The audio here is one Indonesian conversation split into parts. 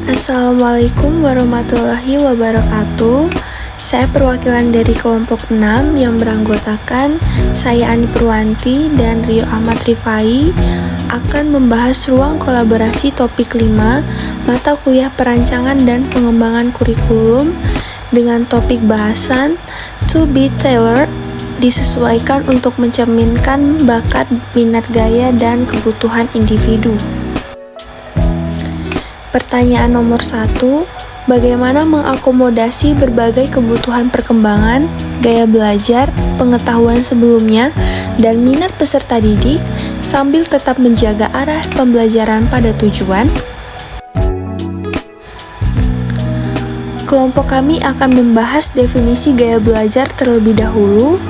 Assalamualaikum warahmatullahi wabarakatuh. Saya perwakilan dari kelompok 6 yang beranggotakan saya Ani Purwanti dan Rio Ahmad Rifai akan membahas ruang kolaborasi topik 5 mata kuliah perancangan dan pengembangan kurikulum dengan topik bahasan to be tailored, disesuaikan untuk mencerminkan bakat, minat, gaya, dan kebutuhan individu. Pertanyaan nomor 1, bagaimana mengakomodasi berbagai kebutuhan perkembangan, gaya belajar, pengetahuan sebelumnya, dan minat peserta didik sambil tetap menjaga arah pembelajaran pada tujuan? Kelompok kami akan membahas definisi gaya belajar terlebih dahulu.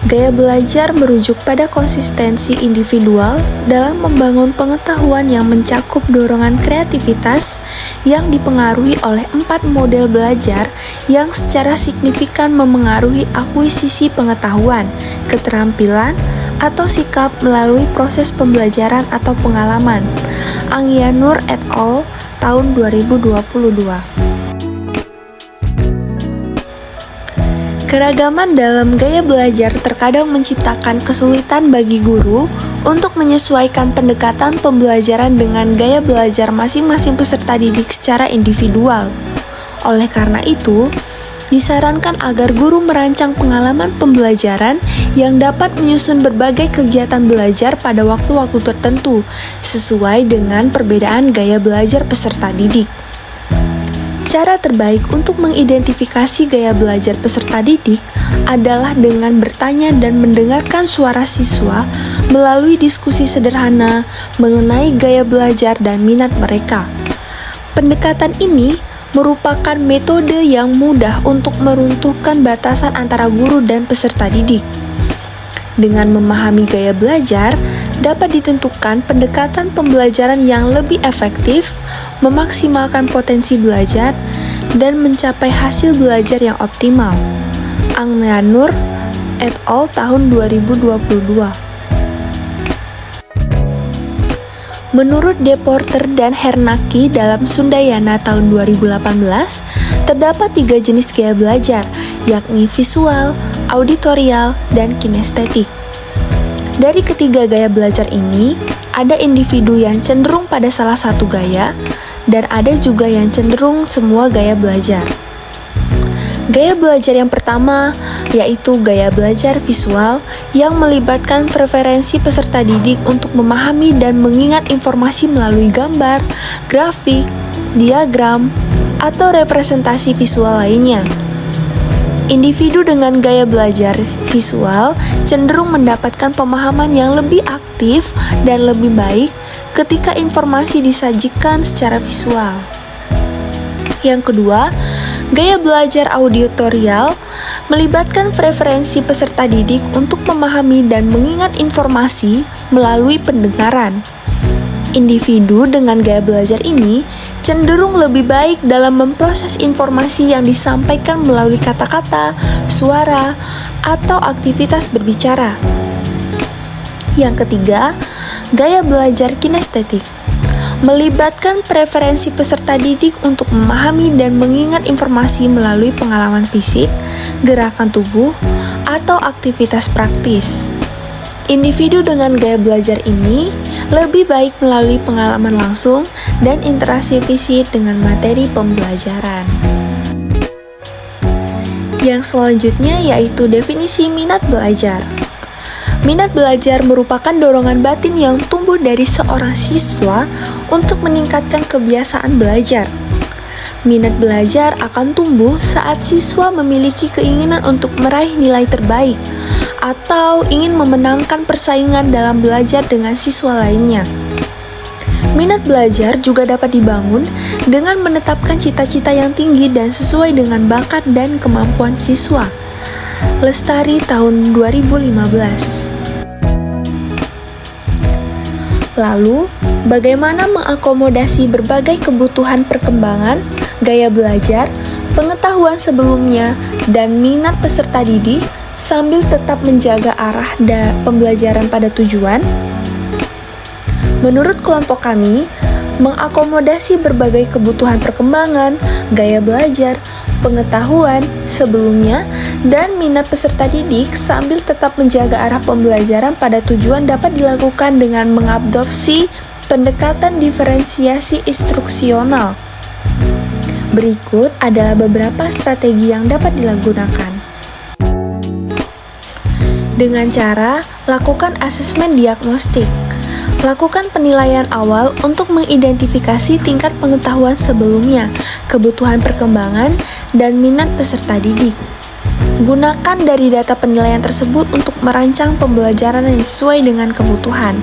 Gaya belajar merujuk pada konsistensi individual dalam membangun pengetahuan yang mencakup dorongan kreativitas yang dipengaruhi oleh 4 model belajar yang secara signifikan memengaruhi akuisisi pengetahuan, keterampilan, atau sikap melalui proses pembelajaran atau pengalaman. Anggianur et al. Tahun 2022. Keragaman dalam gaya belajar terkadang menciptakan kesulitan bagi guru untuk menyesuaikan pendekatan pembelajaran dengan gaya belajar masing-masing peserta didik secara individual. Oleh karena itu, disarankan agar guru merancang pengalaman pembelajaran yang dapat menyusun berbagai kegiatan belajar pada waktu-waktu tertentu, sesuai dengan perbedaan gaya belajar peserta didik. Cara terbaik untuk mengidentifikasi gaya belajar peserta didik adalah dengan bertanya dan mendengarkan suara siswa melalui diskusi sederhana mengenai gaya belajar dan minat mereka. Pendekatan ini merupakan metode yang mudah untuk meruntuhkan batasan antara guru dan peserta didik. Dengan memahami gaya belajar, dapat ditentukan pendekatan pembelajaran yang lebih efektif, memaksimalkan potensi belajar, dan mencapai hasil belajar yang optimal. Anggianur et al. Tahun 2022. Menurut Deporter dan Hernaki dalam Sundayana tahun 2018, terdapat 3 jenis gaya belajar, yakni visual, auditorial, dan kinestetik. Dari ketiga gaya belajar ini, ada individu yang cenderung pada salah satu gaya, dan ada juga yang cenderung semua gaya belajar. Gaya belajar yang pertama yaitu gaya belajar visual yang melibatkan preferensi peserta didik untuk memahami dan mengingat informasi melalui gambar, grafik, diagram, atau representasi visual lainnya. Individu dengan gaya belajar visual cenderung mendapatkan pemahaman yang lebih aktif dan lebih baik ketika informasi disajikan secara visual. Yang kedua, gaya belajar auditorial melibatkan preferensi peserta didik untuk memahami dan mengingat informasi melalui pendengaran. Individu dengan gaya belajar ini cenderung lebih baik dalam memproses informasi yang disampaikan melalui kata-kata, suara, atau aktivitas berbicara. Yang ketiga, gaya belajar kinestetik melibatkan preferensi peserta didik untuk memahami dan mengingat informasi melalui pengalaman fisik, gerakan tubuh, atau aktivitas praktis. Individu dengan gaya belajar ini lebih baik melalui pengalaman langsung dan interaksi fisik dengan materi pembelajaran. Yang selanjutnya yaitu definisi minat belajar. Minat belajar merupakan dorongan batin yang tumbuh dari seorang siswa untuk meningkatkan kebiasaan belajar. Minat belajar akan tumbuh saat siswa memiliki keinginan untuk meraih nilai terbaik atau ingin memenangkan persaingan dalam belajar dengan siswa lainnya. Minat belajar juga dapat dibangun dengan menetapkan cita-cita yang tinggi dan sesuai dengan bakat dan kemampuan siswa. Lestari tahun 2015. Lalu, bagaimana mengakomodasi berbagai kebutuhan perkembangan, gaya belajar, pengetahuan sebelumnya, dan minat peserta didik sambil tetap menjaga arah pembelajaran pada tujuan? Menurut kelompok kami, mengakomodasi berbagai kebutuhan perkembangan, gaya belajar, pengetahuan sebelumnya, dan minat peserta didik sambil tetap menjaga arah pembelajaran pada tujuan dapat dilakukan dengan mengadopsi pendekatan diferensiasi instruksional. Berikut adalah beberapa strategi yang dapat digunakan. Dengan cara lakukan asesmen diagnostik. Lakukan penilaian awal untuk mengidentifikasi tingkat pengetahuan sebelumnya, kebutuhan perkembangan, dan minat peserta didik. Gunakan dari data penilaian tersebut untuk merancang pembelajaran yang sesuai dengan kebutuhan.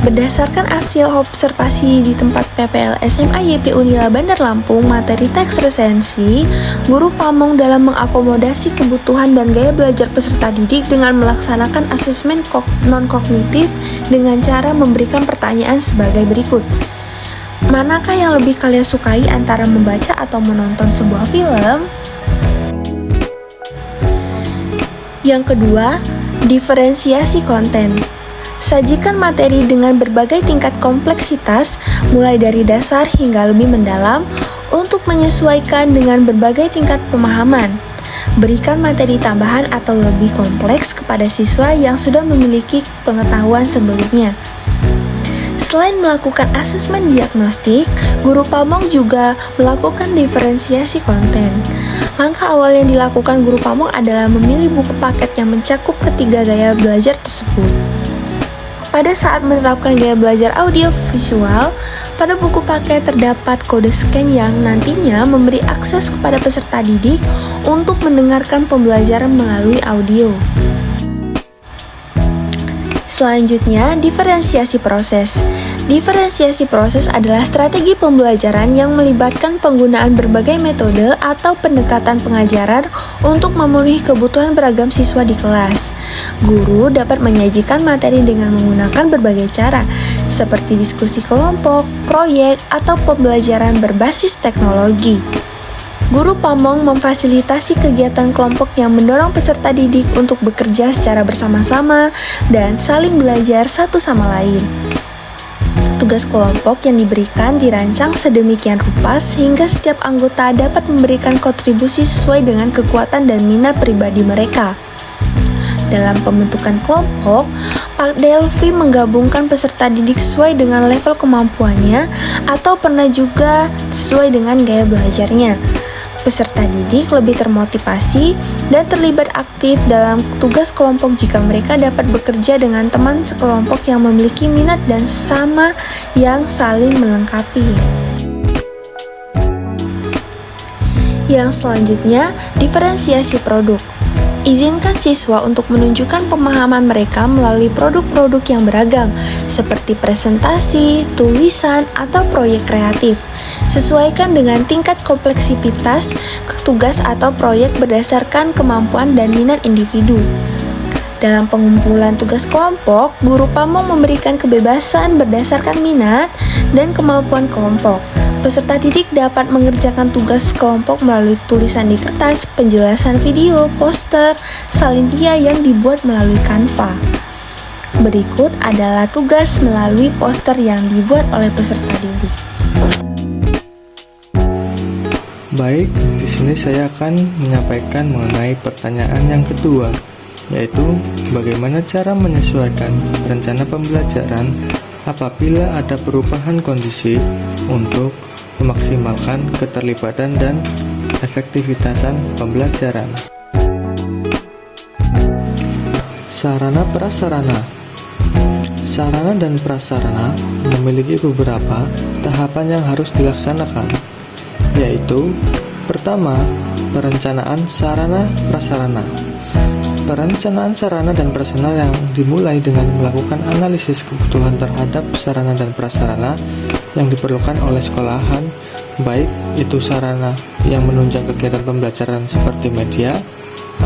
Berdasarkan hasil observasi di tempat PPL SMA YP Unila Bandar Lampung, materi teks resensi, guru pamong dalam mengakomodasi kebutuhan dan gaya belajar peserta didik dengan melaksanakan asesmen non-kognitif dengan cara memberikan pertanyaan sebagai berikut. Manakah yang lebih kalian sukai antara membaca atau menonton sebuah film? Yang kedua, diferensiasi konten. Sajikan materi dengan berbagai tingkat kompleksitas, mulai dari dasar hingga lebih mendalam, untuk menyesuaikan dengan berbagai tingkat pemahaman. Berikan materi tambahan atau lebih kompleks kepada siswa yang sudah memiliki pengetahuan sebelumnya. Selain melakukan asesmen diagnostik, guru pamong juga melakukan diferensiasi konten. Langkah awal yang dilakukan guru pamong adalah memilih buku paket yang mencakup ketiga gaya belajar tersebut. Pada saat menerapkan gaya belajar audio visual, pada buku paket terdapat kode scan yang nantinya memberi akses kepada peserta didik untuk mendengarkan pembelajaran melalui audio. Selanjutnya, diferensiasi proses. Diferensiasi proses adalah strategi pembelajaran yang melibatkan penggunaan berbagai metode atau pendekatan pengajaran untuk memenuhi kebutuhan beragam siswa di kelas. Guru dapat menyajikan materi dengan menggunakan berbagai cara, seperti diskusi kelompok, proyek, atau pembelajaran berbasis teknologi. Guru pamong memfasilitasi kegiatan kelompok yang mendorong peserta didik untuk bekerja secara bersama-sama dan saling belajar satu sama lain. Tugas kelompok yang diberikan dirancang sedemikian rupa sehingga setiap anggota dapat memberikan kontribusi sesuai dengan kekuatan dan minat pribadi mereka. Dalam pembentukan kelompok, Pak Delvi menggabungkan peserta didik sesuai dengan level kemampuannya atau pernah juga sesuai dengan gaya belajarnya. Peserta didik lebih termotivasi dan terlibat aktif dalam tugas kelompok jika mereka dapat bekerja dengan teman sekelompok yang memiliki minat dan sama yang saling melengkapi. Yang selanjutnya, diferensiasi produk. Izinkan siswa untuk menunjukkan pemahaman mereka melalui produk-produk yang beragam, seperti presentasi, tulisan, atau proyek kreatif. Sesuaikan dengan tingkat kompleksitas tugas atau proyek berdasarkan kemampuan dan minat individu. Dalam pengumpulan tugas kelompok, guru pamong memberikan kebebasan berdasarkan minat dan kemampuan kelompok. Peserta didik dapat mengerjakan tugas kelompok melalui tulisan di kertas, penjelasan video, poster, salin dia yang dibuat melalui Canva. Berikut adalah tugas melalui poster yang dibuat oleh peserta didik. Baik, di sini saya akan menyampaikan mengenai pertanyaan yang kedua, yaitu bagaimana cara menyesuaikan rencana pembelajaran apabila ada perubahan kondisi untuk memaksimalkan keterlibatan dan efektivitasan pembelajaran. Sarana prasarana. Sarana dan prasarana memiliki beberapa tahapan yang harus dilaksanakan, yaitu pertama, perencanaan sarana prasarana. Perencanaan sarana dan prasarana yang dimulai dengan melakukan analisis kebutuhan terhadap sarana dan prasarana yang diperlukan oleh sekolahan, baik itu sarana yang menunjang kegiatan pembelajaran seperti media,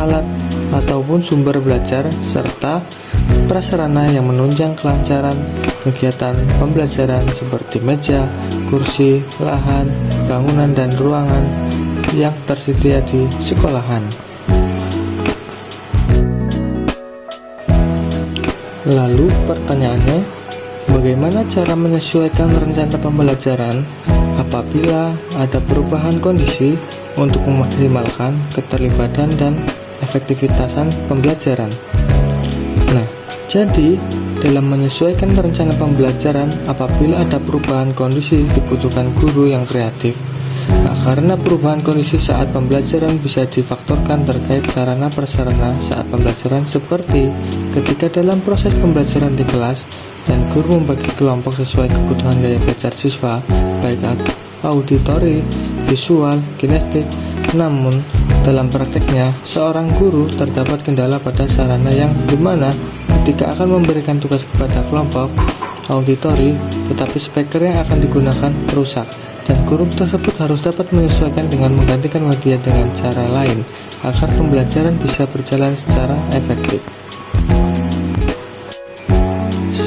alat, ataupun sumber belajar, serta prasarana yang menunjang kelancaran kegiatan pembelajaran seperti meja, kursi, lahan, bangunan, dan ruangan yang tersedia di sekolahan. Lalu pertanyaannya, Bagaimana cara menyesuaikan rencana pembelajaran apabila ada perubahan kondisi untuk memaksimalkan keterlibatan dan efektivitasan pembelajaran? Nah, jadi dalam menyesuaikan rencana pembelajaran apabila ada perubahan kondisi dibutuhkan guru yang kreatif. Nah, karena perubahan kondisi saat pembelajaran bisa difaktorkan terkait sarana prasarana saat pembelajaran, seperti ketika dalam proses pembelajaran di kelas dan guru membagi kelompok sesuai kebutuhan gaya belajar siswa, baik auditori, visual, kinestetik. Namun, dalam prakteknya, seorang guru terdapat kendala pada sarana yang dimana ketika akan memberikan tugas kepada kelompok auditori, tetapi speaker yang akan digunakan rusak, dan guru tersebut harus dapat menyesuaikan dengan menggantikan media dengan cara lain agar pembelajaran bisa berjalan secara efektif.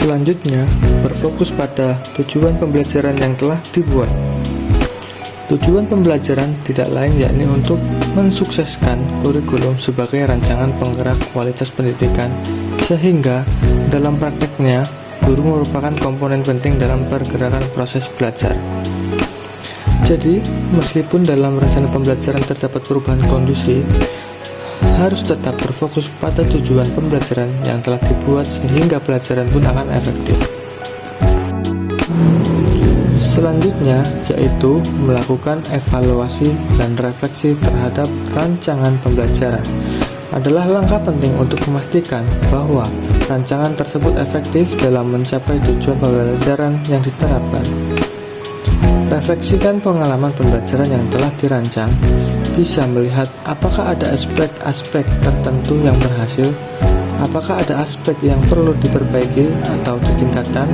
Selanjutnya, berfokus pada tujuan pembelajaran yang telah dibuat. Tujuan pembelajaran tidak lain yakni untuk mensukseskan kurikulum sebagai rancangan penggerak kualitas pendidikan, sehingga dalam prakteknya guru merupakan komponen penting dalam pergerakan proses belajar. Jadi, meskipun dalam rencana pembelajaran terdapat perubahan kondisi, harus tetap berfokus pada tujuan pembelajaran yang telah dibuat sehingga pelajaran pun akan efektif. Selanjutnya, yaitu melakukan evaluasi dan refleksi terhadap rancangan pembelajaran adalah langkah penting untuk memastikan bahwa rancangan tersebut efektif dalam mencapai tujuan pembelajaran yang diterapkan. Refleksikan pengalaman pembelajaran yang telah dirancang, bisa melihat apakah ada aspek-aspek tertentu yang berhasil, apakah ada aspek yang perlu diperbaiki atau ditingkatkan.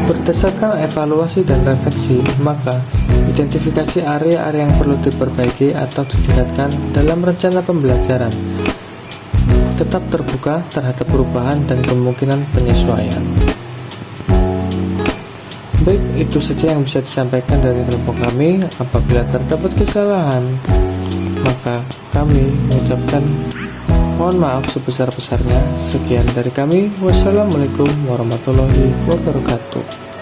Berdasarkan evaluasi dan refleksi, maka identifikasi area-area yang perlu diperbaiki atau ditingkatkan dalam rencana pembelajaran. Tetap terbuka terhadap perubahan dan kemungkinan penyesuaian. Baik, itu saja yang bisa disampaikan dari kelompok kami. Apabila terdapat kesalahan, maka kami mengucapkan mohon maaf sebesar-besarnya. Sekian dari kami. Wassalamualaikum warahmatullahi wabarakatuh.